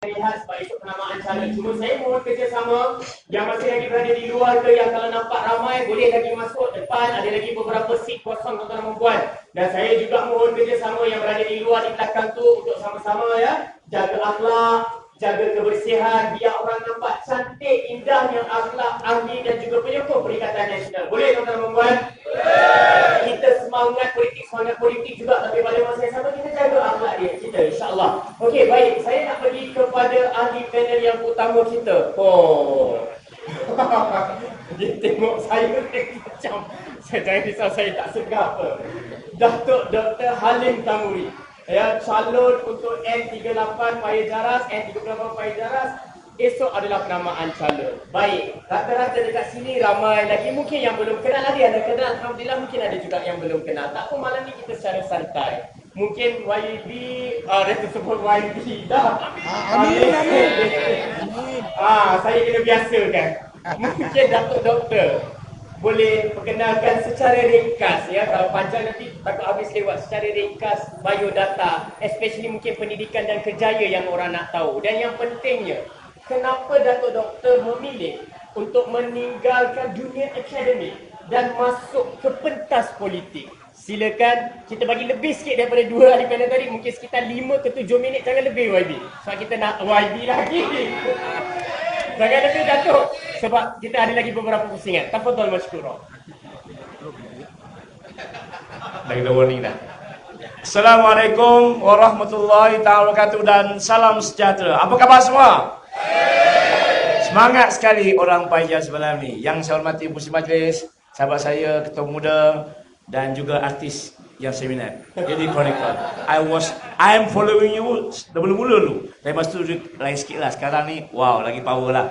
lihat sebab esok penamaan cara. Cuma saya mohon kerjasama yang masih lagi berada di luar ke, yang kalau nampak ramai boleh lagi masuk depan, ada lagi beberapa seat kosong tuan-tuan dan puan. Dan saya juga mohon kerjasama yang berada di luar di belakang tu untuk sama-sama ya jaga akhlak, jaga kebersihan, biar orang nampak cantik, indahnya akhlak, ahli dan juga penyokong Perikatan Nasional. Boleh tuan-tuan dan puan? Kita semangat politik juga, tapi pada masa yang sama kita jaga akhlak dia kita, insya-Allah. Okey, baik, saya nak pergi kepada ahli panel yang utama kita. Dia tengok saya macam saya jangan risau, saya tak segar apa. Datuk Dr. Halim Tamuri, ya, calon untuk N38 Paya Jaras, N38 Paya Jaras. Esok adalah penamaan calon. Baik, rata-rata dekat sini ramai lagi mungkin yang belum kenal. Ada yang dah kenal, alhamdulillah. Mungkin ada juga yang belum kenal. Tak apa, malam ni kita secara santai. Mungkin YB, dia tersebut YB dah. Amin. Saya kena biasakan. Mungkin Datuk Doktor boleh perkenalkan secara ringkas, ya. Kalau panjang nanti takut habis lewat. Secara ringkas biodata, especially mungkin pendidikan dan kerjaya yang orang nak tahu. Dan yang pentingnya, kenapa Datuk Doktor memilih untuk meninggalkan dunia akademik dan masuk ke pentas politik? Silakan, kita bagi lebih sikit daripada 2 ahli panel tadi, mungkin sekitar 5 ke 7 minit, jangan lebih YB. Sebab kita nak YB lagi. Jangan lebih Datuk, sebab kita ada lagi beberapa pusingan. Tafadhal masykurah. Dah kita warning dah. Assalamualaikum warahmatullahi taala wabarakatuh dan salam sejahtera. Apa khabar semua? Semangat sekali orang Paya semalam ni. Yang saya hormati Pusat Majlis, sahabat saya, ketua muda dan juga artis yang saya minat. Jadi Chronicle. I am following you mula-mula dulu. Lepas tu lain sikit lah. Sekarang ni, wow, lagi power lah.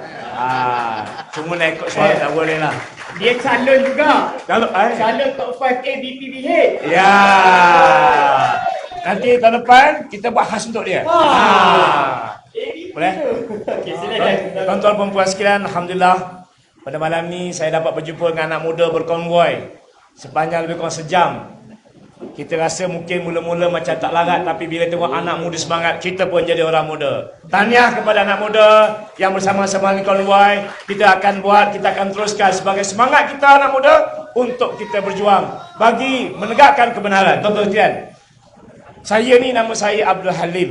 Cuma nak ikut suara tak boleh lah. Dia calon juga. Calon top 5A BPBH. Ya. Nanti tahun depan kita buat khas untuk dia. Boleh? Okay, silakan. Tuan-tuan dan puan sekalian, alhamdulillah pada malam ni saya dapat berjumpa dengan anak muda berkonvoi sepanjang lebih kurang sejam. Kita rasa mungkin mula-mula macam tak larat, tapi bila tengok anak muda semangat, kita pun jadi orang muda. Tahniah kepada anak muda yang bersama-sama dengan konvoi. Kita akan teruskan sebagai semangat kita anak muda untuk kita berjuang bagi menegakkan kebenaran. Tuan-tuan sekalian, saya ni nama saya Abdul Halim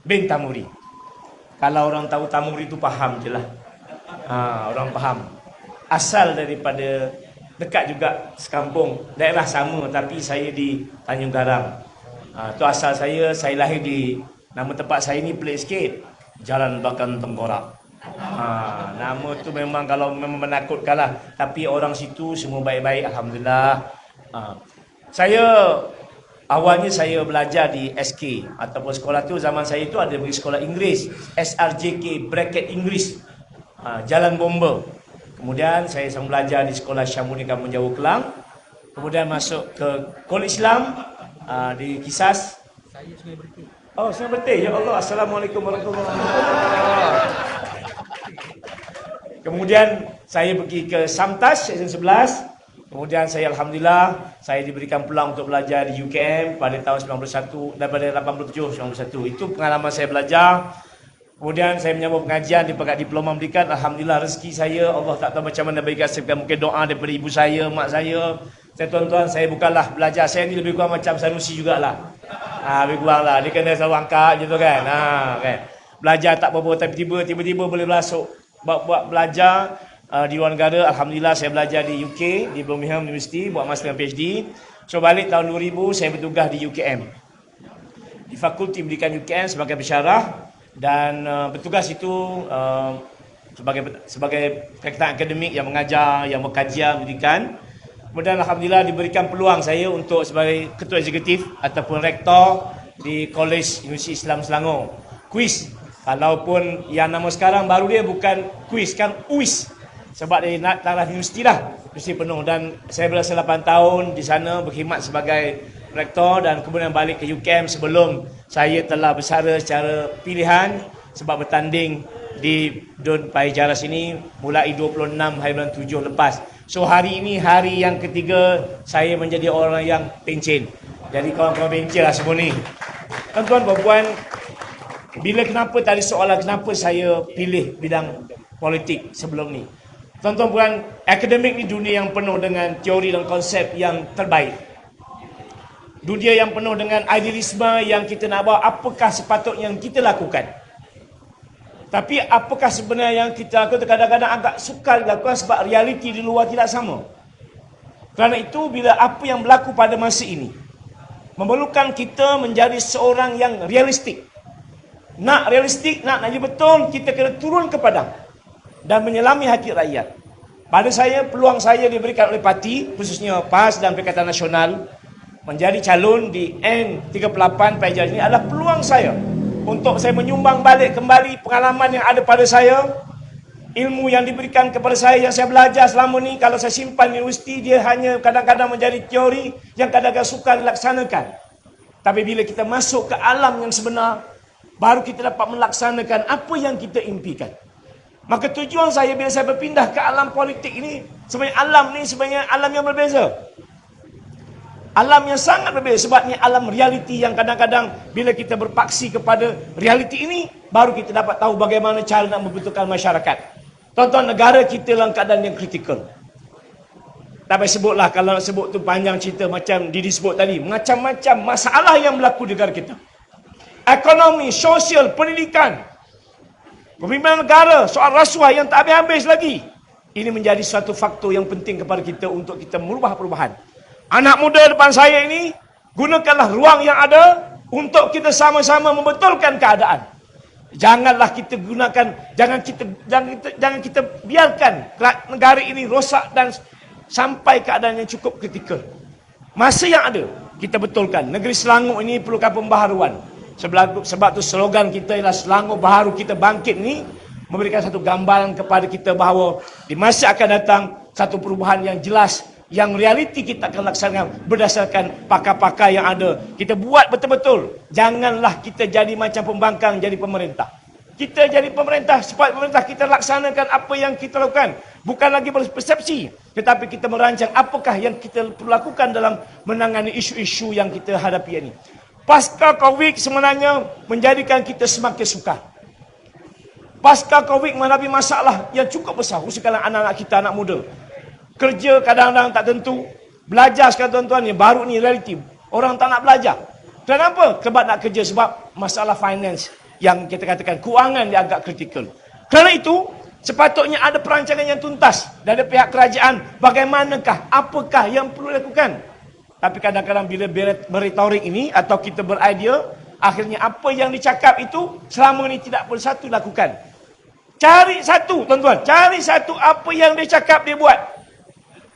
bin Tamuri. Kalau orang tahu Tamuri itu faham je lah. Orang faham. Asal daripada dekat juga sekampung, daerah sama, tapi saya di Tanjung Garang. Tu asal saya lahir di, nama tempat saya ni pelik sikit, Jalan Bakan Tengkorak. Nama tu memang kalau memang menakutkan lah, tapi orang situ semua baik-baik, alhamdulillah. Awalnya saya belajar di SK ataupun sekolah tu zaman saya tu ada pergi sekolah Inggeris, SRJK bracket Inggeris, Jalan Bomba. Kemudian saya sambung belajar di sekolah Syamuni Kampung Jawa Kelang. Kemudian masuk ke Kolej Islam di Kisas. Saya Sungai Bertih. Oh, Sungai Bertih. Ya Allah, Assalamualaikum warahmatullahi wabarakatuh. Kemudian saya pergi ke Samtas Seksyen 11. Kemudian saya alhamdulillah saya diberikan peluang untuk belajar di UKM pada tahun 91, daripada 87 91. Itu pengalaman saya belajar. Kemudian saya menyambung pengajian di Pekat Diploma Pendidikan. Alhamdulillah rezeki saya, Allah tak tahu macam mana berikan saya, mungkin doa daripada ibu saya, mak saya. Tuan-tuan, saya bukanlah belajar, saya ni lebih kurang macam Sanusi jugalah. Lebih kurang lah, dia kena selalu angkat gitu kan. Kan. Belajar tak apa-apa, tapi tiba-tiba boleh masuk buat belajar di luar negara. Alhamdulillah saya belajar di UK, di Birmingham University, buat master dan PhD. So balik tahun 2000 saya bertugas di UKM, di Fakulti Pendidikan UKM sebagai pensyarah. Dan bertugas itu sebagai kajian akademik yang mengajar, yang berkajian pendidikan. Kemudian alhamdulillah diberikan peluang saya untuk sebagai ketua eksekutif ataupun rektor di Kolej Universiti Islam Selangor. Kuis, kalaupun yang nama sekarang baru dia bukan kuis, kan UIS. Sebab dia nak taraf universiti lah, universiti penuh. Dan saya berasa 8 tahun di sana berkhidmat sebagai rektor dan kemudian balik ke UKM sebelum saya telah bersara secara pilihan sebab bertanding di Dun Paya Jaras ini mulai 26 hari bulan 7 lepas. So hari ini hari yang ketiga saya menjadi orang yang pencen. Jadi kawan-kawan pencen lah semua ni. Tuan-tuan, puan-puan, Kenapa tadi soalan kenapa saya pilih bidang politik sebelum ni. Tuan-tuan puan, akademik ni dunia yang penuh dengan teori dan konsep yang terbaik. Dunia yang penuh dengan idealisme yang kita nak bawa apakah sepatutnya yang kita lakukan. Tapi apakah sebenarnya yang kita lakukan kadang-kadang agak sukar dilakukan sebab realiti di luar tidak sama. Kerana itu bila apa yang berlaku pada masa ini memerlukan kita menjadi seorang yang realistik. Nak realistik, nak jadi betul, kita kena turun ke padang dan menyelami hati rakyat. Pada saya, peluang saya diberikan oleh parti, khususnya PAS dan Perikatan Nasional, menjadi calon di N38 PAJ ini adalah peluang saya untuk saya menyumbang balik kembali pengalaman yang ada pada saya, ilmu yang diberikan kepada saya yang saya belajar selama ni. Kalau saya simpan di universiti, dia hanya kadang-kadang menjadi teori yang kadang-kadang sukar dilaksanakan. Tapi bila kita masuk ke alam yang sebenar, baru kita dapat melaksanakan apa yang kita impikan. Maka tujuan saya bila saya berpindah ke alam politik ini, sebenarnya alam yang berbeza. Alam yang sangat berbeza sebab ni alam realiti yang kadang-kadang bila kita berpaksi kepada realiti ini, baru kita dapat tahu bagaimana cara nak membetulkan masyarakat. Tuan-tuan, negara kita dalam keadaan yang kritikal. Tak payah sebutlah, kalau nak sebut tu panjang cerita macam Didi sebut tadi. Macam-macam masalah yang berlaku di negara kita. Ekonomi, sosial, pendidikan, pemimpinan negara, soal rasuah yang tak habis-habis lagi. Ini menjadi suatu faktor yang penting kepada kita untuk kita merubah perubahan. Anak muda depan saya ini, gunakanlah ruang yang ada untuk kita sama-sama membetulkan keadaan. Janganlah kita gunakan, jangan kita biarkan negara ini rosak dan sampai keadaan yang cukup kritikal. Masa yang ada, kita betulkan. Negeri Selangor ini perlukan pembaharuan. Sebab tu slogan kita ialah Selangor Baharu Kita Bangkit ni memberikan satu gambaran kepada kita bahawa di masa akan datang satu perubahan yang jelas, yang realiti kita akan laksanakan berdasarkan pakar-pakar yang ada. Kita buat betul-betul. Janganlah kita jadi macam pembangkang jadi pemerintah. Kita jadi pemerintah, supaya pemerintah kita laksanakan apa yang kita lakukan. Bukan lagi berpersepsi, tetapi kita merancang apakah yang kita perlu lakukan dalam menangani isu-isu yang kita hadapi ini. Pasca Covid sebenarnya menjadikan kita semakin sukar. Pasca Covid menghadapi masalah yang cukup besar, khususnya anak-anak kita, anak muda. Kerja kadang-kadang tak tentu. Belajar sekarang tuan-tuan ni, baru ni realiti. Orang tak nak belajar. Kenapa? Sebab nak kerja, sebab masalah finance yang kita katakan, kewangan dia agak kritikal. Kerana itu, sepatutnya ada perancangan yang tuntas dari pihak kerajaan. Bagaimanakah, apakah yang perlu dilakukan? Tapi kadang-kadang bila berretorik ini, atau kita beridea, akhirnya apa yang dicakap itu, selama ini tidak boleh satu lakukan. Cari satu, tuan-tuan. Cari satu apa yang dia cakap, dia buat.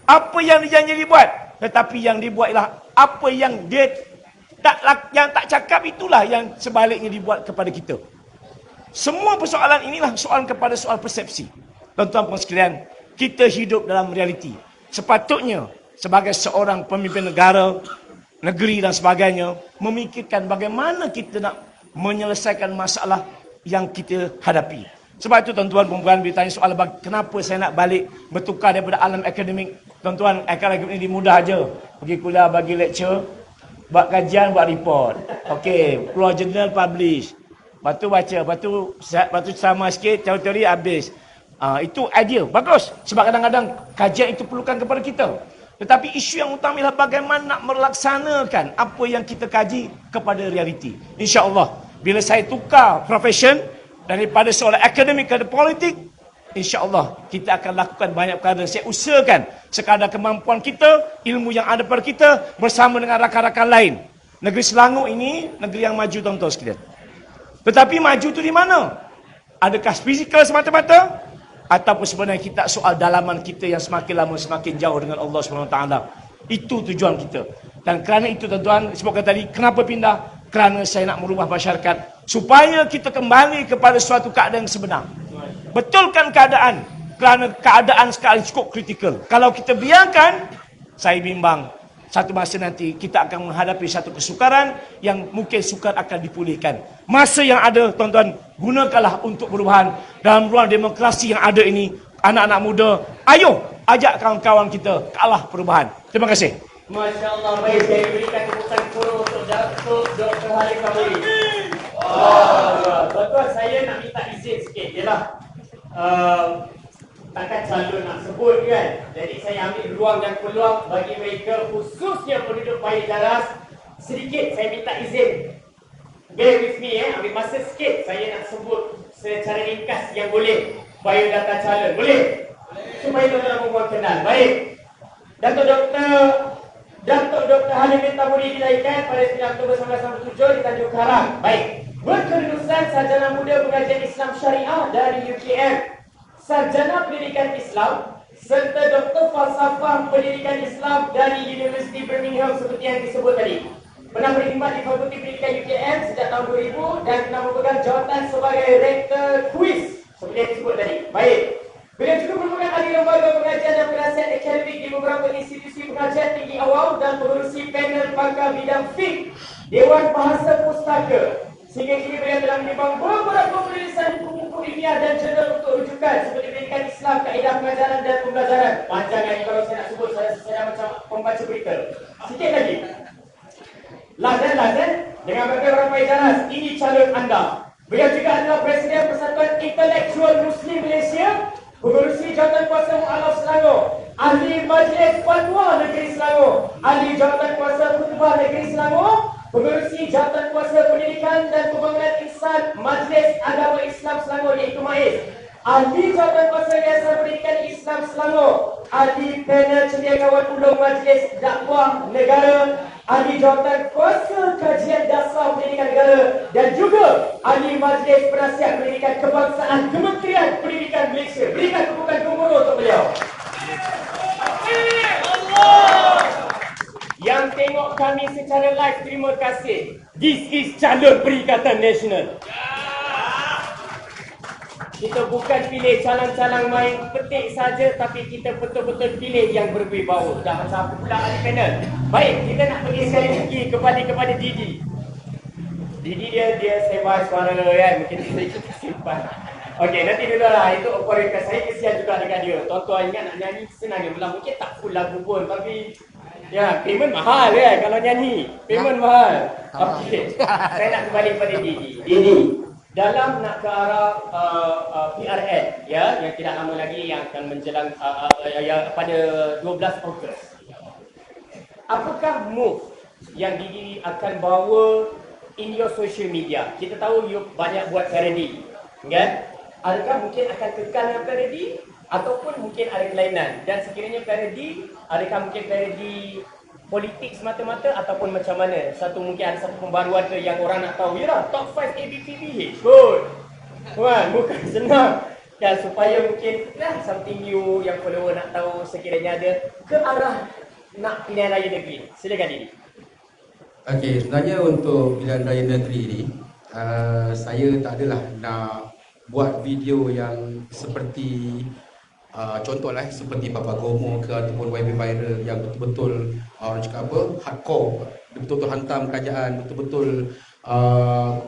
Apa yang dijanji dibuat, tetapi yang dibuat ialah apa yang dia tak cakap, itulah yang sebaliknya dibuat kepada kita. Semua persoalan inilah soalan kepada soal persepsi. Tuan-tuan puan sekalian, kita hidup dalam realiti. Sepatutnya sebagai seorang pemimpin negara, negeri dan sebagainya, memikirkan bagaimana kita nak menyelesaikan masalah yang kita hadapi. Sebab itu tuan-tuan perempuan bertanya soal kenapa saya nak balik bertukar daripada alam akademik. Tuan-tuan, akademik ini mudah aja. Pergi kuliah, bagi lecture, buat kajian, buat report. Okey, keluar jurnal, publish. Lepas tu baca, lepas tu sama sikit, teori habis. Itu idea, bagus. Sebab kadang-kadang kajian itu perlukan kepada kita. Tetapi isu yang utama ialah bagaimana nak melaksanakan apa yang kita kaji kepada realiti. InsyaAllah, bila saya tukar profession, daripada seorang akademik ke politik, insya-Allah kita akan lakukan banyak perkara. Saya usahakan sekadar kemampuan kita, ilmu yang ada pada kita bersama dengan rakan-rakan lain. Negeri Selangor ini negeri yang maju tuan-tuan sekalian. Tetapi maju tu di mana? Adakah fizikal semata-mata? Ataupun sebenarnya kita soal dalaman kita yang semakin lama semakin jauh dengan Allah SWT. Itu tujuan kita. Dan kerana itu tuan-tuan, sebabkan tadi kenapa pindah? Kerana saya nak merubah masyarakat supaya kita kembali kepada suatu keadaan yang sebenar. Betulkan keadaan, kerana keadaan sekarang cukup kritikal. Kalau kita biarkan, saya bimbang satu masa nanti kita akan menghadapi satu kesukaran yang mungkin sukar akan dipulihkan. Masa yang ada tuan-tuan, gunakanlah untuk perubahan dalam ruang demokrasi yang ada ini. Anak-anak muda, ayo ajak kawan-kawan kita ke arah perubahan. Terima kasih. Masya Allah, baik, saya berikan keputusan kurung untuk Dr. Harif Kamuri. Tuan-tuan, saya nak minta izin sikit. Yalah, takkan calon nak sebut kan. Jadi saya ambil ruang dan peluang bagi mereka, khususnya penduduk Bayi Jaras. Sedikit saya minta izin. Bear with me, ambil masa sikit. Saya nak sebut secara ringkas yang boleh biodata calon. Boleh? Supaya tuan-tuan perempuan kenal. Baik. Datuk Dr. Halim Taburi dilahirkan pada 9 Oktober 1997 di Tanjung Karang. Baik. Berkelulusan Sarjana Muda Pengajian Islam Syariah dari UKM, Sarjana Pendidikan Islam, serta Doktor Falsafah Pendidikan Islam dari Universiti Birmingham seperti yang disebut tadi. Pernah berkhidmat di Fakulti Pendidikan UKM sejak tahun 2000 dan pernah memegang jawatan sebagai Rektor Kuis seperti yang disebut tadi. Baik. Beliau juga merupakan ahli lembaga pengajian dan penasihat akademik di beberapa institusi pengajian tinggi awam dan pengurusi panel pakar bidang fiqh Dewan Bahasa Pustaka. Sehingga kini beliau telah menyumbang beberapa penulisan buku-buku ilmiah dan jurnal untuk rujukan seperti Pendidikan Islam, Kaedah Pengajaran dan Pembelajaran. Panjang lagi kalau saya nak sebut, saya macam pembaca berita. Sikit lagi. Lazan dengan beberapa Bayi Jaras, ini calon anda. Beliau juga adalah Presiden Persatuan Intelektual Muslim Malaysia, pengurusi jawatan kuasa Mu'alaf Selangor, ahli Majlis Fatwa Negeri Selangor, ahli jawatan kuasa Khutbah Negeri Selangor, pengurusi jawatan kuasa Pendidikan dan Pembangunan Insan Majlis Agama Islam Selangor iaitu MAIS, ahli jawatan kuasa Yayasan Pendidikan Islam Selangor, ahli panel cendekiawan ulung Majlis Dakwah Negara, ahli jawatan kuasa Kajian Dasar Pendidikan Negara dan juga ahli Majlis Penasihat Pendidikan Kebangsaan Kementerian Pendidikan Malaysia. Berikan tepukan gemuruh untuk beliau. Yang tengok kami secara live, terima kasih. This is calon Perikatan Nasional. Kita bukan pilih calang-calang main petik saja, tapi kita betul-betul pilih yang berwibawa. Dah macam apa pula ahli panel. Baik, kita nak pergi sekali lagi kepada Didi. Didi dia sebar suara kan, mungkin kita simpan. Okey, nanti dulu lah. Itu operator saya kesian juga dengan dia. Tuan-tuan ingat nak nyanyi senang je. Mungkin tak full lagu pun, tapi ya, payment mahal kan kalau nyanyi. Payment mahal. Okey. Saya nak kembali pada Didi. Didi, dalam nak ke arah PRN ya, yang tidak lama lagi yang akan menjelang pada 12 Ogos. Apakah move yang Didi akan bawa in your social media? Kita tahu you banyak buat parody, kan? Adakah mungkin akan kekal dengan parody ataupun mungkin ada kelainan? Dan sekiranya parody, adakah mungkin parody politik semata-mata ataupun macam mana? Mungkin ada satu pembaruan ke yang orang nak tahu. Yalah, top 5 ABPDH. Good. Kan, bukan senang. Dan supaya mungkin something new yang follower nak tahu sekiranya ada ke arah nak pilihan raya negeri. Silakan Didi. Okey, sebenarnya untuk pilihan raya negeri ni, saya tak adalah nak buat video yang seperti contohlah seperti Baba Gomo ke ataupun YB Viral yang betul-betul orang cakap apa, hardcore, betul-betul hantam kerajaan, betul-betul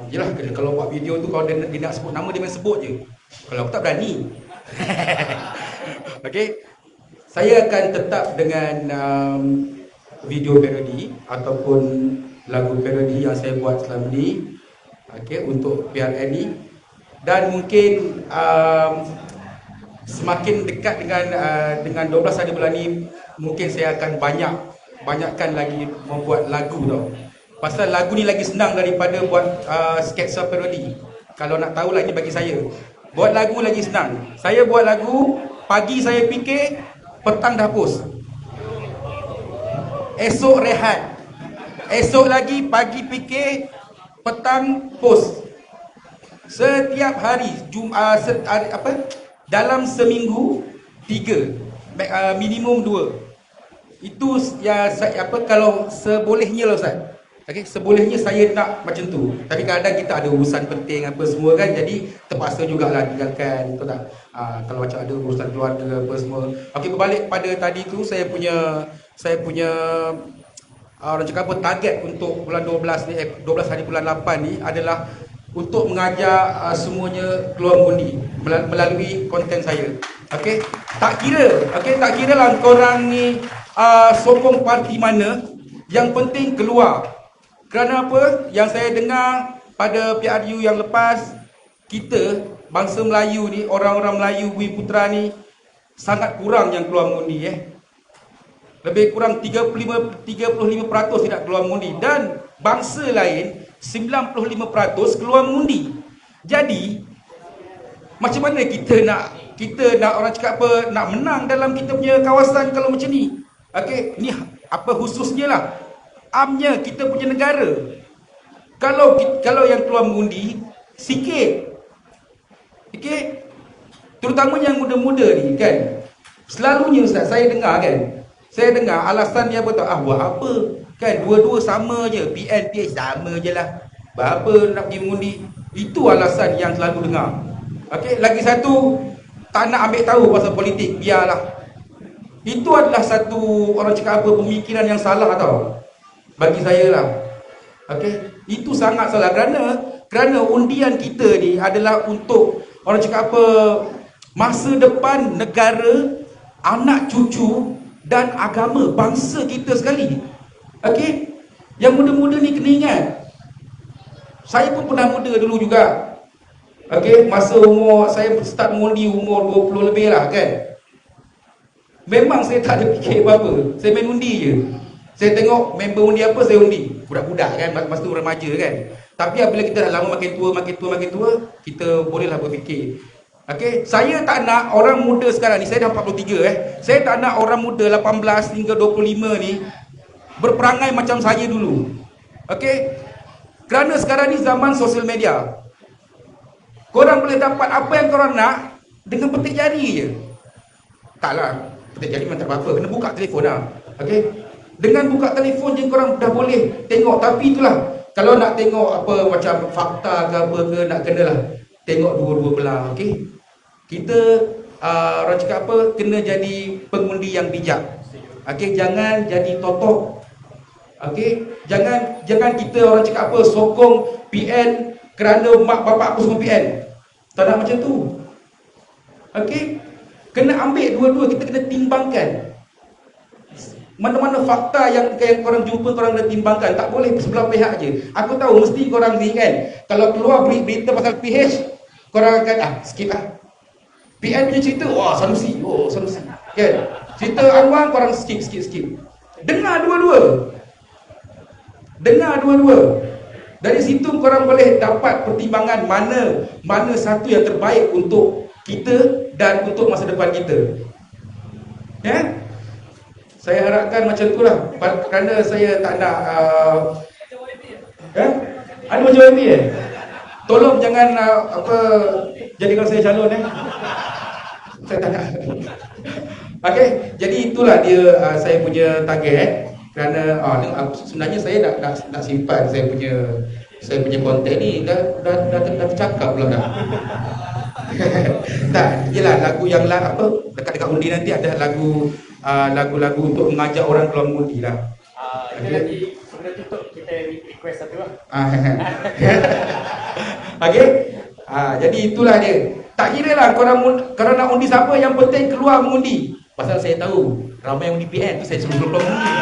yelah, kalau buat video tu kalau dia nak sebut nama dia main sebut je. Kalau aku tak berani. Okey, saya akan tetap dengan video parody ataupun lagu parody yang saya buat selama ni, okey, untuk PRN ni. Dan mungkin semakin dekat dengan 12 hari bulan ni, mungkin saya akan banyakkan lagi membuat lagu tau. Pasal lagu ni lagi senang daripada buat sketsa parody. Kalau nak tahu lah, ini bagi saya, buat lagu lagi senang. Saya buat lagu, pagi saya fikir, petang dah post. Esok rehat. Esok lagi pagi fikir, petang post. Setiap hari dalam seminggu 3, minimum 2. Itu ya kalau sebolehnya lah Ustaz. Okey, sebolehnya saya nak macam tu. Tapi kadang-kadang kita ada urusan penting apa semua kan, jadi terpaksa jugalah tinggalkan, betul tak? Kalau macam ada urusan keluarga apa semua. Okey, berbalik pada tadi tu, saya punya orang cakap apa, target untuk bulan 12 ni, 12 hari bulan 8 ni adalah untuk mengajar semuanya keluar mengundi melalui konten saya. Okey, tak kira lah korang ni sokong parti mana, yang penting keluar. Kerana apa? Yang saya dengar pada PRU yang lepas, kita bangsa Melayu ni, orang-orang Melayu Bumi Putra ni sangat kurang yang keluar mengundi Lebih kurang 35% tidak keluar mengundi, dan bangsa lain 95% keluar mengundi. Jadi macam mana kita nak orang cakap apa, nak menang dalam kita punya kawasan kalau macam ni? Okey, ni apa khususnya lah, amnya kita punya negara. Kalau yang keluar mengundi sikit, okey, terutama yang muda-muda ni kan, selalunya Ustaz saya dengar alasan dia apa tahu, buat apa kan, dua-dua sama je, PN PH sama je lah, berapa nak pergi mengundi. Itu alasan yang selalu dengar. Okey, lagi satu, tak nak ambil tahu pasal politik, biarlah. Itu adalah satu, orang cakap apa, pemikiran yang salah tau, bagi saya lah. Okey, itu sangat salah, kerana undian kita ni adalah untuk, orang cakap apa, masa depan negara, anak cucu dan agama bangsa kita sekali. Okey, yang muda-muda ni kena ingat, saya pun pernah muda dulu juga. Okey, masa umur saya start mengundi umur 20 lebih lah kan. Memang saya tak ada fikir apa-apa, saya main undi je. Saya tengok member undi apa, saya undi. Budak-budak kan, masa tu remaja kan. Tapi apabila kita dah lama makin tua, kita bolehlah berfikir. Okey, saya tak nak orang muda sekarang ni, saya dah 43 saya tak nak orang muda 18 hingga 25 ni berperangai macam saya dulu. Okey, kerana sekarang ni zaman sosial media. Korang boleh dapat apa yang korang nak dengan petik jari je. Taklah, petik jari memang tak apa-apa, kena buka telefon lah. Okey, dengan buka telefon je korang dah boleh tengok. Tapi itulah, kalau nak tengok apa macam fakta ke apa ke, nak kenalah tengok dua-dua belah. Okey, kita orang cakap apa, kena jadi pengundi yang bijak. Okey, jangan jadi totok. Okey, jangan kita orang cakap apa, sokong PN kerana mak bapak aku sokong PN. Tak nak macam tu. Okey, kena ambil dua-dua, kita kena timbangkan. Mana-mana fakta yang korang jumpa, korang kena timbangkan. Tak boleh sebelah pihak je. Aku tahu mesti korang ni kan, kalau keluar berita pasal PH, korang akan skip lah. PN punya cerita, Sanusi, Sanusi kan. Cerita Anwar, korang skip. Dengar dua-dua. Dari situ korang boleh dapat pertimbangan mana satu yang terbaik untuk kita dan untuk masa depan kita. Ya? Saya harapkan macam itulah, kerana saya tak nak ada macam YB Tolong jangan jadikan saya calon Saya tak nak. Okey, jadi itulah dia saya punya target. Kerana sebenarnya saya nak simpan saya punya konten ni dah tercakap pula dah. Tak, yelah lagu yang dekat undi nanti ada lagu-lagu untuk mengajak orang keluar mengundi lah. Itu nanti sebelum tutup kita request satu lah. Okey. Jadi itulah dia. Tak kira lah korang nak undi siapa, yang penting keluar mengundi. Pasal saya tahu ramai yang undi PN tu, saya suruh keluar mengundi.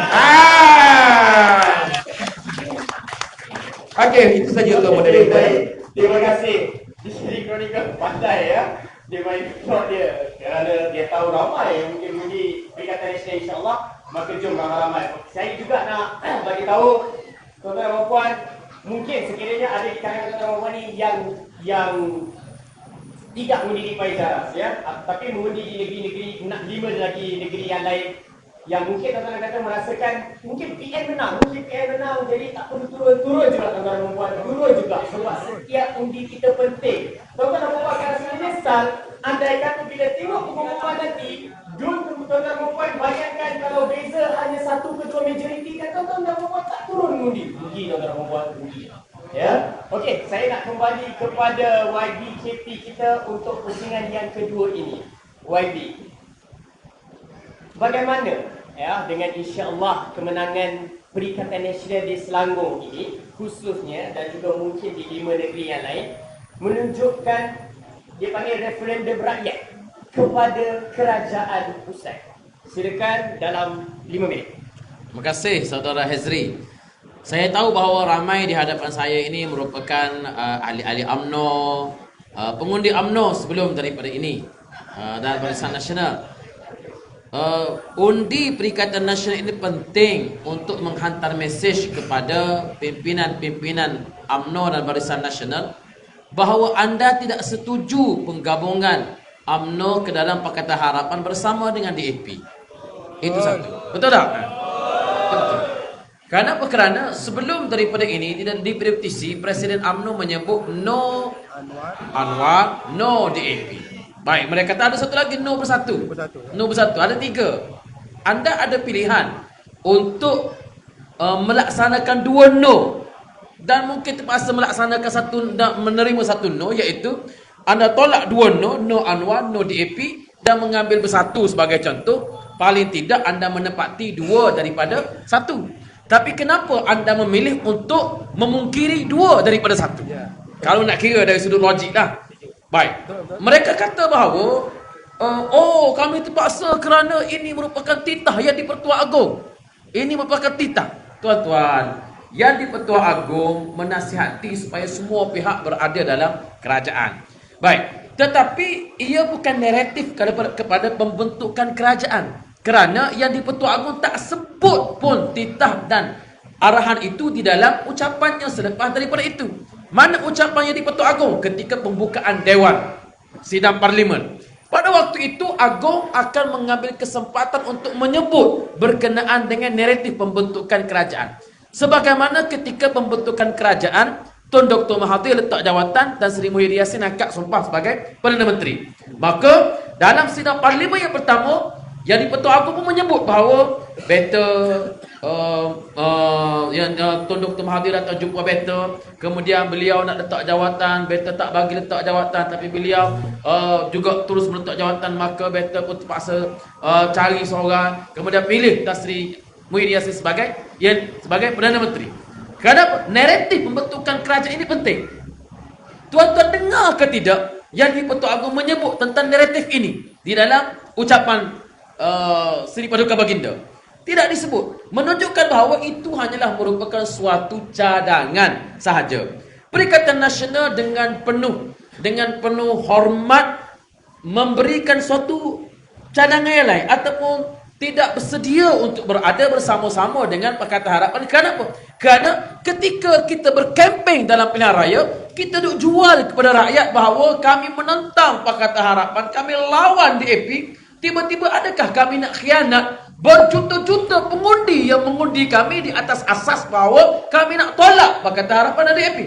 Okey, itu saja untuk moderator. Terima kasih. Di sini Chronicle pandai ya. Dia main plot dia. Kerana dia tahu ramai yang mungkin mengundi Perikatan Nasional, insyaAllah. Maka jom ramai-ramai. Saya juga nak bagi tahu tuan-tuan dan puan, mungkin sekiranya ada di kalangan tuan-tuan dan puan ni yang tidak mengundi di Paizaras ya, tapi mengundi di negeri-negeri, 5 lagi negeri yang lain yang mungkin tuan-tuan kata merasakan mungkin PN menang, jadi tak perlu turun juga tuan-tuan dan puan, turun juga sebab setiap undi kita penting. Tuan-tuan dan puan akan rasa menyesal andai kata bila tengok pengumuman nanti, tuan-tuan dan puan bayangkan kalau beza hanya 1 ke 2 majoriti, kan tuan-tuan dan puan tak turun mengundi. Rugi tuan-tuan dan puan, rugi. Ya, okey, saya nak kembali kepada YB KP kita untuk pusingan yang kedua ini. YB, bagaimana ya dengan insya-Allah kemenangan Perikatan Nasional di Selangor ini khususnya dan juga mungkin di 5 negeri yang lain menunjukkan dipanggil referendum rakyat kepada kerajaan pusat. Silakan dalam 5 minit. Terima kasih saudara Hezri. Saya tahu bahawa ramai di hadapan saya ini merupakan ahli-ahli UMNO, pengundi UMNO sebelum daripada ini, dan Barisan Nasional. Undi Perikatan Nasional ini penting untuk menghantar mesej kepada pimpinan-pimpinan UMNO dan Barisan Nasional bahawa anda tidak setuju penggabungan UMNO ke dalam Pakatan Harapan bersama dengan DAP. Itu satu. Betul tak? Betul. Kenapa? Kerana sebelum daripada ini tidak diprediksi, Presiden UMNO menyebut no Anwar, no DAP. Baik, mereka kata ada satu lagi no bersatu. No bersatu, ada 3. Anda ada pilihan untuk melaksanakan 2 no, dan mungkin terpaksa melaksanakan satu dan menerima satu no, iaitu anda tolak 2 no, no Anwar, no DAP, dan mengambil bersatu sebagai contoh. Paling tidak anda menepati 2 daripada 1. Tapi kenapa anda memilih untuk memungkiri 2 daripada 1? Kalau nak kira dari sudut logik lah. Baik. Mereka kata bahawa kami terpaksa kerana ini merupakan titah yang di-Pertuan Agong. Ini merupakan titah. Tuan-tuan, yang di-Pertuan Agong menasihati supaya semua pihak berada dalam kerajaan. Baik. Tetapi ia bukan naratif kepada pembentukan kerajaan. Kerana yang di-Pertuan Agong tak sebut pun titah dan arahan itu di dalam ucapannya selepas daripada itu. Mana ucapannya di Pertuan Agong ketika pembukaan Dewan Sidang Parlimen? Pada waktu itu Agong akan mengambil kesempatan untuk menyebut berkenaan dengan naratif pembentukan kerajaan. Sebagaimana ketika pembentukan kerajaan, Tun Dr. Mahathir letak jawatan dan Seri Muhyiddin Yassin akad sumpah sebagai Perdana Menteri. Maka dalam sidang Parlimen yang pertama, yang di Pertuan Agong pun menyebut bahawa better Tun Dr. Mahathir datang jumpa better, kemudian beliau nak letak jawatan, better tak bagi letak jawatan, tapi beliau juga terus meletak jawatan, maka better pun terpaksa cari seorang, kemudian pilih Tan Sri Muhyiddin Yassin sebagai Perdana Menteri. Kenapa? Naratif pembentukan kerajaan ini penting. Tuan-tuan dengar ke tidak yang di Pertuan Agong menyebut tentang naratif ini di dalam ucapan Seri Paduka Baginda? Tidak disebut. Menunjukkan bahawa itu hanyalah merupakan suatu cadangan sahaja. Perikatan Nasional dengan penuh hormat memberikan suatu cadangan yang lain ataupun tidak bersedia untuk berada bersama-sama dengan Pakatan Harapan. Kenapa? Kerana ketika kita berkemping dalam pilihan raya, kita duk jual kepada rakyat bahawa kami menentang Pakatan Harapan, kami lawan DAP. Tiba-tiba adakah kami nak khianat berjuta-juta pengundi yang mengundi kami di atas asas bahawa kami nak tolak Pakatan Harapan dan DAP?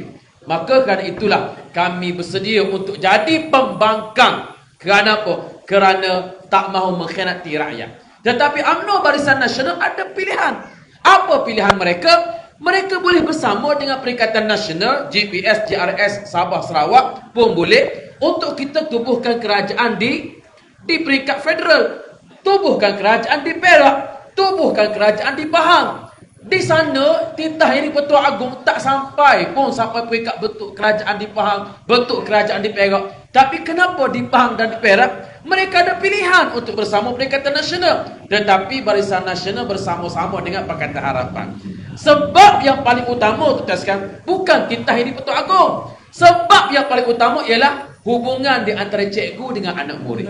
Maka kerana itulah kami bersedia untuk jadi pembangkang. Kerana apa? Kerana tak mahu mengkhianati rakyat. Tetapi UMNO Barisan Nasional ada pilihan. Apa pilihan mereka? Mereka boleh bersama dengan Perikatan Nasional, GPS, JRS, Sabah, Sarawak pun boleh untuk kita tubuhkan kerajaan di peringkat federal, tubuhkan kerajaan di Perak, tubuhkan kerajaan di Pahang. Di sana titah yang di Pertuan Agong tak sampai peringkat bentuk kerajaan di Pahang, bentuk kerajaan di Perak. Tapi kenapa di Pahang dan di Perak mereka ada pilihan untuk bersama Perikatan Nasional, tetapi Barisan Nasional bersama-sama dengan Pakatan Harapan? Sebab yang paling utama tuan sekalian bukan titah yang di Pertuan Agong. Sebab yang paling utama ialah hubungan di antara cikgu dengan anak murid.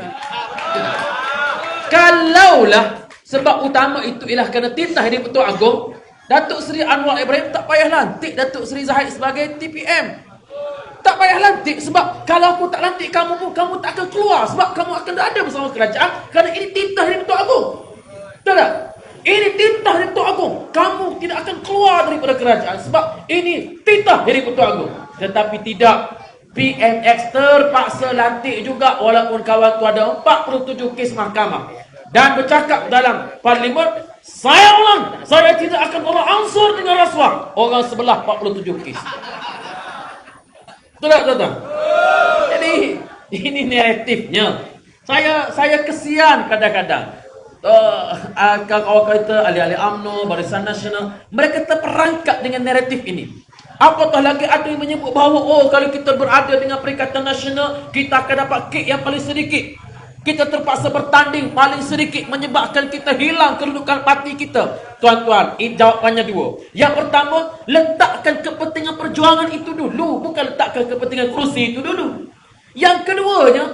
Kalaulah sebab utama itu ialah kerana titah di Pertuan Agong, Datuk Seri Anwar Ibrahim tak payah lantik Datuk Seri Zahid sebagai TPM. Tak payah lantik, sebab kalau aku tak lantik kamu pun kamu tak akan keluar, sebab kamu akan ada bersama kerajaan kerana ini titah di Pertuan Agong. Tahu tak? Ini titah di Pertuan Agong. Kamu tidak akan keluar daripada kerajaan sebab ini titah dari Pertuan Agong. Tetapi tidak. PMX terpaksa lantik juga walaupun kawan tu ada 47 kes mahkamah dan bercakap dalam parlimen, saya ulang, saya tidak akan beransur dengan rasuah orang sebelah 47 kes. Betul tak tuan-tuan? Jadi ini naratifnya. Saya kesian kadang-kadang kawan-kawan kita ahli-ahli UMNO, Barisan Nasional, mereka terperangkap dengan naratif ini. Apatah lagi ada yang menyebut bahawa kalau kita berada dengan Perikatan Nasional, kita akan dapat kek yang paling sedikit. Kita terpaksa bertanding, paling sedikit menyebabkan kita hilang kedudukan parti kita. Tuan-tuan, jawapannya dua. Yang pertama, letakkan kepentingan perjuangan itu dulu, bukan letakkan kepentingan kerusi itu dulu. Yang keduanya,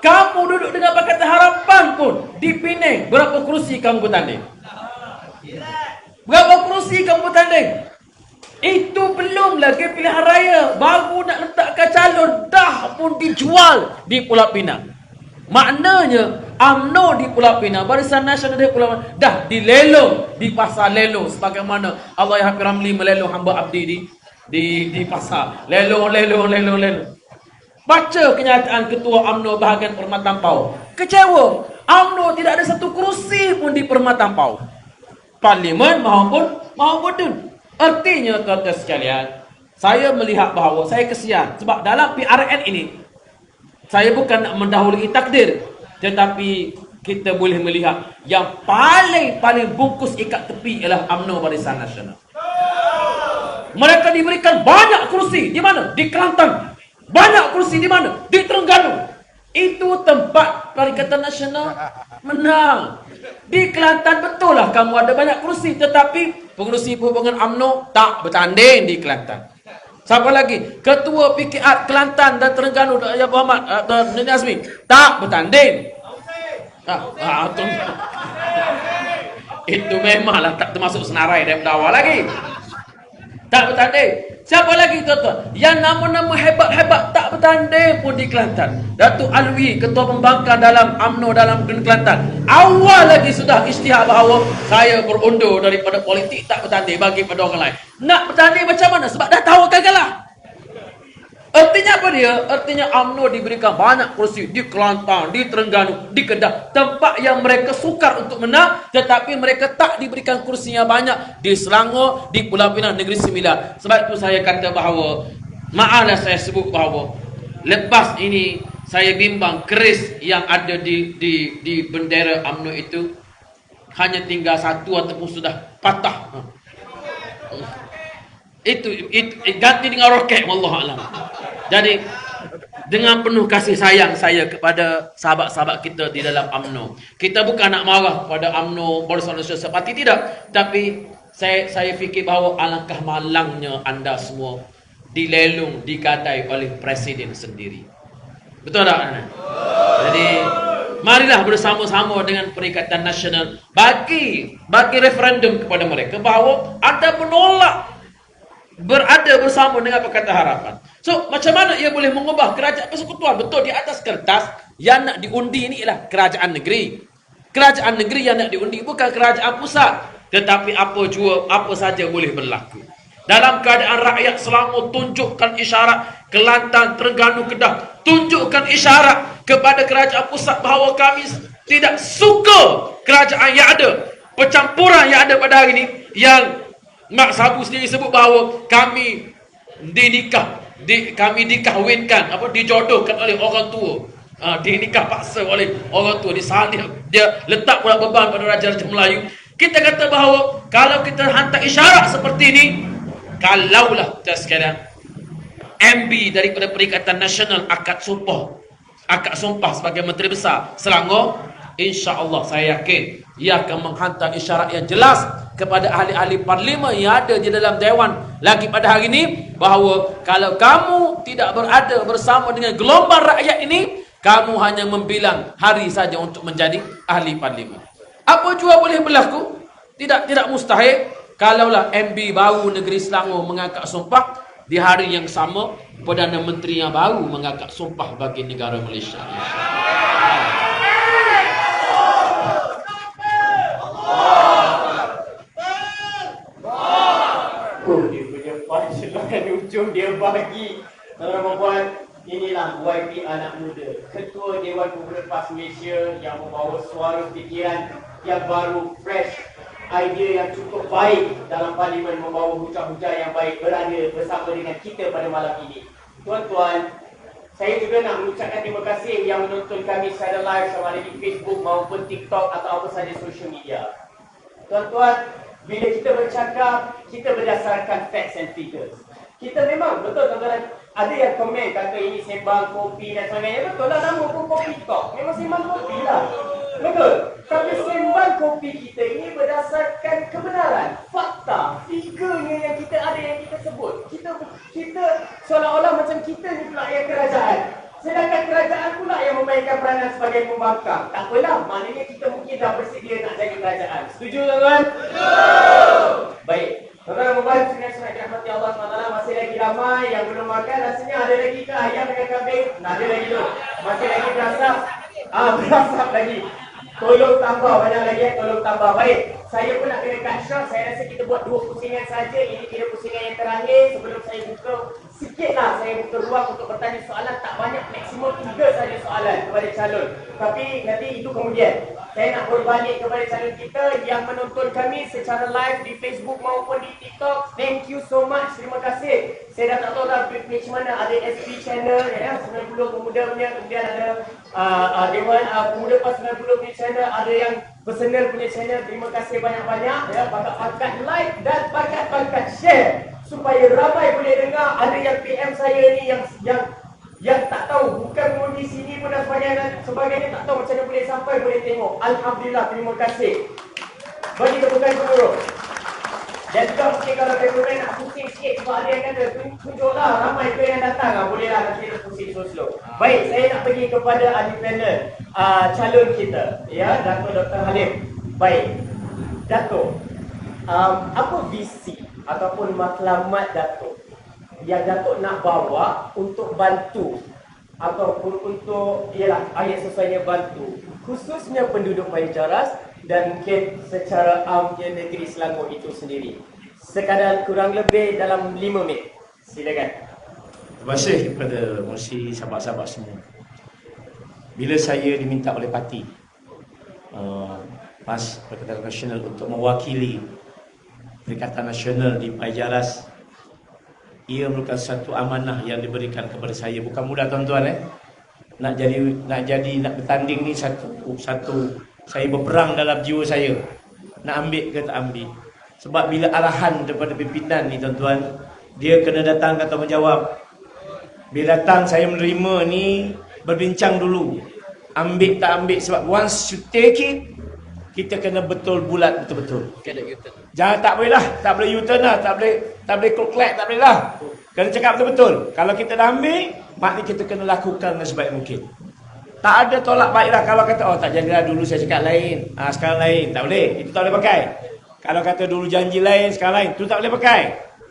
kamu duduk dengan Pakatan Harapan pun di Penang, berapa kerusi kamu bertanding? Berapa kerusi kamu bertanding? Itu belum lagi pilihan raya, baru nak letakkan calon, dah pun dijual di Pulau Pinang. Maknanya UMNO di Pulau Pinang, Barisan Nasional di Pulau Pinang dah dilelong di pasar lelong, sebagaimana Allah yang Ramli melelong hamba abdi di pasar. Lelong. Baca kenyataan ketua UMNO bahagian Permatampau. Kecewa, UMNO tidak ada satu kerusi pun di Permatampau, Parlimen maupun artinya tuan-tuan sekalian, saya melihat bahawa saya kesian sebab dalam PRN ini saya bukan nak mendahului takdir, tetapi kita boleh melihat yang paling bungkus ikat tepi ialah UMNO Barisan Nasional. Mereka diberikan banyak kerusi di mana? Di Kelantan. Banyak kerusi di mana? Di Terengganu. Itu tempat Perikatan Nasional menang. Di Kelantan betul lah kamu ada banyak kerusi, tetapi pengerusi hubungan UMNO tak bertanding di Kelantan. Siapa lagi? Ketua PKR Kelantan dan Terengganu Dr. Muhammad Nini Azmi tak bertanding. Itu memanglah tak termasuk senarai daripada awal lagi. Tak bertanding. Siapa lagi tuan-tuan? Yang nama-nama hebat-hebat tak bertanding pun di Kelantan. Datuk Alwi, Ketua Pembangkang dalam UMNO dalam Kelantan, awal lagi sudah isytihar bahawa saya berundur daripada politik, tak bertanding bagi pada orang lain. Nak bertanding macam mana? Sebab dah tahu akan kalah. Artinya apa dia? Artinya UMNO diberikan banyak kursi di Kelantan, di Terengganu, di Kedah, tempat yang mereka sukar untuk menang, tetapi mereka tak diberikan kursi yang banyak di Selangor, di Pulau Pinang, Negeri Sembilan. Sebab itu saya kata bahawa, maaflah saya sebut bahawa lepas ini saya bimbang keris yang ada di bendera UMNO itu hanya tinggal satu ataupun sudah patah. Itu ganti dengan roket, wallahu alam. Jadi dengan penuh kasih sayang saya kepada sahabat-sahabat kita di dalam UMNO, kita bukan nak marah pada UMNO Barisan Nasional Parti, tidak, tapi saya fikir bahawa alangkah malangnya anda semua dilelong, digadai oleh presiden sendiri. Betul tak? Jadi marilah bersama-sama dengan Perikatan Nasional bagi referendum kepada mereka bahawa anda menolak berada bersama dengan Pakatan Harapan. So, macam mana ia boleh mengubah kerajaan persekutuan? Betul, di atas kertas yang nak diundi ni ialah kerajaan negeri. Kerajaan negeri yang nak diundi, bukan kerajaan pusat. Tetapi apa saja boleh berlaku. Dalam keadaan rakyat Selangor tunjukkan isyarat, Kelantan, Terengganu, Kedah tunjukkan isyarat kepada kerajaan pusat bahawa kami tidak suka kerajaan yang ada, percampuran yang ada pada hari ini, yang Mak Sabu sendiri sebut bahawa kami dikahwinkan, dijodohkan oleh orang tua, dinikah paksa oleh orang tua, dia letak pula beban pada raja-raja Melayu. Kita kata bahawa kalau kita hantar isyarat seperti ini, kalaulah kita sekalian MB daripada Perikatan Nasional akad sumpah sebagai Menteri Besar Selangor, insya-Allah saya yakin ia akan menghantar isyarat yang jelas kepada ahli-ahli parlimen yang ada di dalam dewan lagi pada hari ini bahawa kalau kamu tidak berada bersama dengan gelombang rakyat ini, kamu hanya membilang hari saja untuk menjadi ahli parlimen. Apa jua boleh berlaku? Tidak mustahil kalaulah MB baru negeri Selangor mengangkat sumpah di hari yang sama Perdana Menteri yang baru mengangkat sumpah bagi negara Malaysia. Dia punya punchline ujung dia bagi. Tuan-tuan puan, inilah YP anak muda, Ketua Dewan Pemuda PAS Malaysia yang membawa suara fikiran yang baru, fresh, idea yang cukup baik dalam parlimen, membawa hujah-hujah yang baik berada bersama dengan kita pada malam ini. Tuan-tuan, saya juga nak mengucapkan terima kasih yang menonton kami secara live sama ada di Facebook maupun TikTok atau apa sahaja social media. Tuan-tuan, bila kita bercakap, kita berdasarkan facts and figures. Kita memang betul, tuan-tuan, ada yang komen kata ini sembang kopi dan sebagainya. Betul lah, nama pun Kopi Talk. Memang sembang kopi. peranan sebagai pembangkang. Tak apalah, maknanya kita mungkin dah bersedia nak jaga kerajaan. Setuju tuan-tuan? Baik. Tuan-tuan dan puan, sunat-sunat dirahmati Allah SWT, masih lagi ramai yang belum makan. Rasanya ada lagi ke ayam dengan kambing? Ada lagi tu. Masih lagi berasap? Berasap lagi. Tolong tambah banyak lagi, tolong tambah. Baik. Saya pun nak kena cut short. Saya rasa kita buat 2 pusingan saja. Ini kira pusingan yang terakhir. Sebelum saya buka sikitlah, saya buka ruang untuk bertanya soalan. Tak banyak, maksimum 3 saja soalan kepada calon. Tapi nanti itu kemudian. Saya nak berbalik kepada calon kita yang menonton kami secara live di Facebook maupun di TikTok. Thank you so much. Terima kasih. Saya dah tak tahu dah page mana. Ada SP channel ya, 90 pemuda punya. Kemudian ada Dewan Pemuda Pas 90 punya channel. Ada yang personal punya channel. Terima kasih banyak-banyak ya. Bakat-bakat like dan bakat-bakat share supaya ramai boleh dengar. Ada yang PM saya ni yang tak tahu, bukan mengundi sini pun dan sebagainya, tak tahu macam mana boleh sampai, boleh tengok. Alhamdulillah, terima kasih. Bagi tepukan dulu. Dan juga mungkin kalau kameraman nak pusing sikit sebab ada yang kata, tunjuklah ramai tu yang datang. Bolehlah nanti kita pusing slow-slow. Baik, saya nak pergi kepada ahli panel calon kita, ya, Dato' Dr. Halim. Baik, Dato', apa visi ataupun matlamat Dato' yang Dato' nak bawa untuk bantu ataupun untuk ayat sesuainya bantu khususnya penduduk Payajaras dan mungkin secara amnya negeri Selangor itu sendiri. Sekadar kurang lebih dalam 5 minit. Silakan. Terima kasih kepada mesti sahabat-sahabat semua. Bila saya diminta oleh parti PAS Perikatan Nasional untuk mewakili Perikatan Nasional di Payajaras, ia merupakan satu amanah yang diberikan kepada saya. Bukan mudah tuan-tuan Nak bertanding ni satu saya berperang dalam jiwa saya. Nak ambil ke tak ambil. Sebab bila arahan daripada pimpinan ni tuan-tuan, dia kena datang ke tanggungjawab. Bila datang saya menerima ni, berbincang dulu. Ambil tak ambil, sebab once you take it, kita kena betul bulat betul-betul. Jangan tak boleh lah, tak boleh U-turn lah, tak boleh klek, tak boleh lah. Kena cakap betul-betul. Kalau kita dah ambil, maknanya kita kena lakukan dengan sebaik mungkin. Tak ada tolak baik lah. Kalau kata, oh tak jadilah dulu saya cakap lain, sekarang lain, tak boleh. Itu tak boleh pakai. Kalau kata dulu janji lain, sekarang lain, itu tak boleh pakai.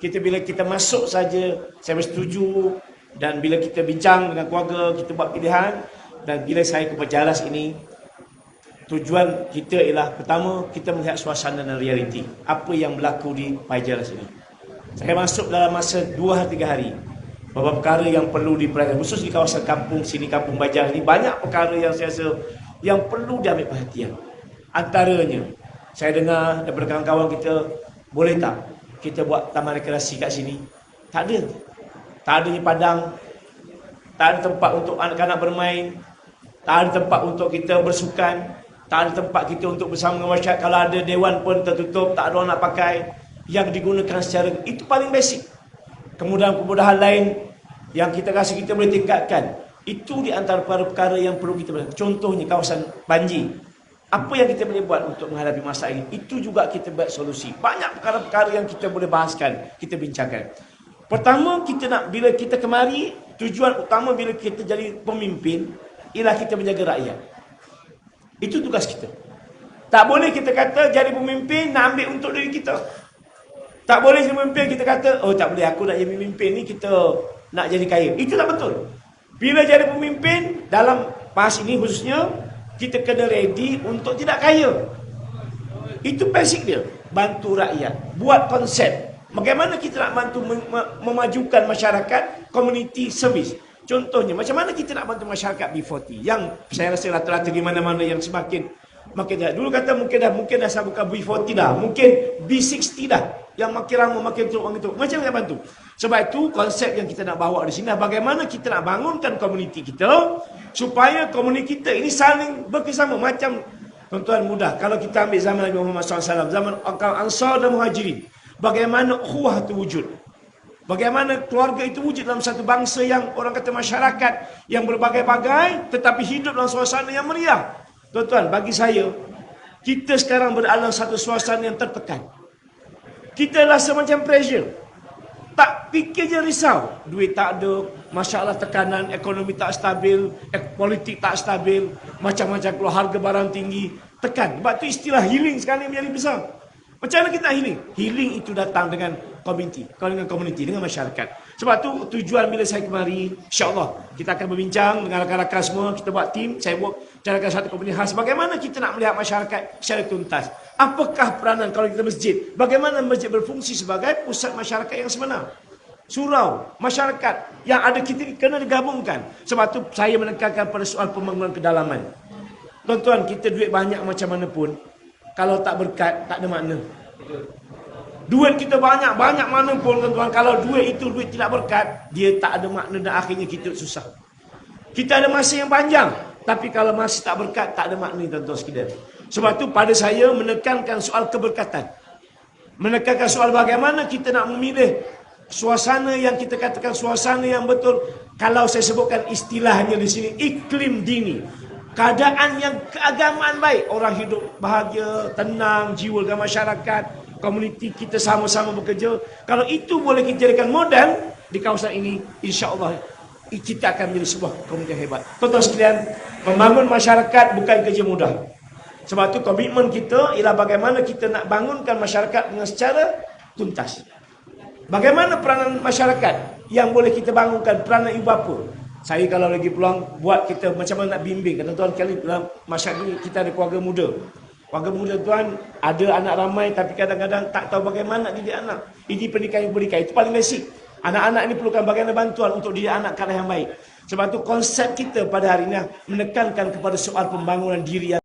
Bila kita masuk saja, saya bersetuju. Dan bila kita bincang dengan keluarga, kita buat pilihan. Dan bila saya ke Payajaras ini, tujuan kita ialah pertama, kita melihat suasana dan realiti apa yang berlaku di Payajaras ini. Saya masuk dalam masa 2-3 hari. Beberapa perkara yang perlu diperhatikan, khusus di kawasan kampung sini, Kampung Bajar ini, banyak perkara yang saya rasa yang perlu diambil perhatian. Antaranya, saya dengar daripada kawan-kawan kita, boleh tak kita buat taman rekreasi kat sini? Tak ada. Tak adanya padang, tak ada tempat untuk anak-anak bermain, tak ada tempat untuk kita bersukan, tak ada tempat kita untuk bersama dengan masyarakat. Kalau ada dewan pun tertutup, tak ada orang nak pakai. Yang digunakan secara, itu paling basic. Kemudahan-kemudahan lain yang kita rasa kita boleh tingkatkan, itu di antara perkara yang perlu kita buat. Contohnya kawasan banjir. Apa yang kita boleh buat untuk menghadapi masalah ini? Itu juga kita buat solusi. Banyak perkara-perkara yang kita boleh bahaskan, kita bincangkan. Pertama, bila kita kemari, tujuan utama bila kita jadi pemimpin ialah kita menjaga rakyat. Itu tugas kita. Tak boleh kita kata jadi pemimpin nak ambil untuk diri kita. Tak boleh jadi pemimpin kita kata, oh tak boleh aku nak jadi pemimpin ni, kita nak jadi kaya. Itu tak betul. Bila jadi pemimpin dalam PAS ini khususnya, kita kena ready untuk tidak kaya. Itu basic dia. Bantu rakyat. Buat konsep. Bagaimana kita nak bantu memajukan masyarakat, community service. Contohnya, macam mana kita nak bantu masyarakat B40 yang saya rasa rata-rata di mana-mana yang semakin dah. Dulu kata mungkin dah saya buka B40 dah, mungkin B60 dah, yang makin lama makin teruk orang itu. Macam mana nak bantu? Sebab itu konsep yang kita nak bawa di sini, bagaimana kita nak bangunkan komuniti kita supaya komuniti kita ini saling bekerjasama. Macam tuan-tuan mudah, kalau kita ambil zaman Nabi Muhammad SAW, zaman Ansar dan Muhajirin, bagaimana ukhuwah itu wujud. Bagaimana keluarga itu wujud dalam satu bangsa yang orang kata masyarakat yang berbagai-bagai tetapi hidup dalam suasana yang meriah. Tuan-tuan, bagi saya, kita sekarang berada dalam satu suasana yang tertekan. Kita rasa macam pressure. Tak fikir je risau. Duit tak ada, masalah tekanan ekonomi tak stabil, politik tak stabil, macam-macam kalau harga barang tinggi, tekan. Sebab tu istilah healing sekarang ni menjadi besar. Macam mana kita healing? Healing itu datang dengan community, dengan masyarakat. Sebab tu tujuan bila saya kemari, insya-Allah kita akan berbincang dengan rakan-rakan semua, kita buat tim, saya buat carakan satu komuni khas. Bagaimana kita nak melihat masyarakat secara tuntas? Apakah peranan kalau kita masjid? Bagaimana masjid berfungsi sebagai pusat masyarakat yang sebenar? Surau, masyarakat yang ada kita kena digabungkan. Sebab tu saya menekankan pada soal pembangunan kedalaman. Tuan-tuan, kita duit banyak macam mana pun, kalau tak berkat, tak ada makna. Duit kita banyak mana pun tuan-tuan, kalau duit itu duit tidak berkat, dia tak ada makna dan akhirnya kita susah. Kita ada masa yang panjang, tapi kalau masih tak berkat, tak ada makna tuan-tuan sekalian. Sebab tu pada saya menekankan soal keberkatan. Menekankan soal bagaimana kita nak memilih suasana yang kita katakan suasana yang betul. Kalau saya sebutkan istilahnya di sini, iklim dini. Keadaan yang keagamaan baik, orang hidup bahagia, tenang, jiwa dengan masyarakat, komuniti kita sama-sama bekerja. Kalau itu boleh kita jadikan model di kawasan ini, insya-Allah kita akan menjadi sebuah komuniti yang hebat. Tuan-tuan sekalian, membangun masyarakat bukan kerja mudah. Sebab tu komitmen kita ialah bagaimana kita nak bangunkan masyarakat dengan secara tuntas. Bagaimana peranan masyarakat yang boleh kita bangunkan, peranan ibu bapa. Saya kalau lagi peluang buat kita macam mana nak bimbing. Tuan-tuan kali dalam masyarakat ini kita ada keluarga muda. Keluarga muda tuan ada anak ramai tapi kadang-kadang tak tahu bagaimana nak didik anak. Ini pendidikan yang berikan, itu paling basic. Anak-anak ini perlukan bagaimana bantuan untuk didik anak ke arah yang baik. Sebab tu konsep kita pada hari ini menekankan kepada soal pembangunan diri yang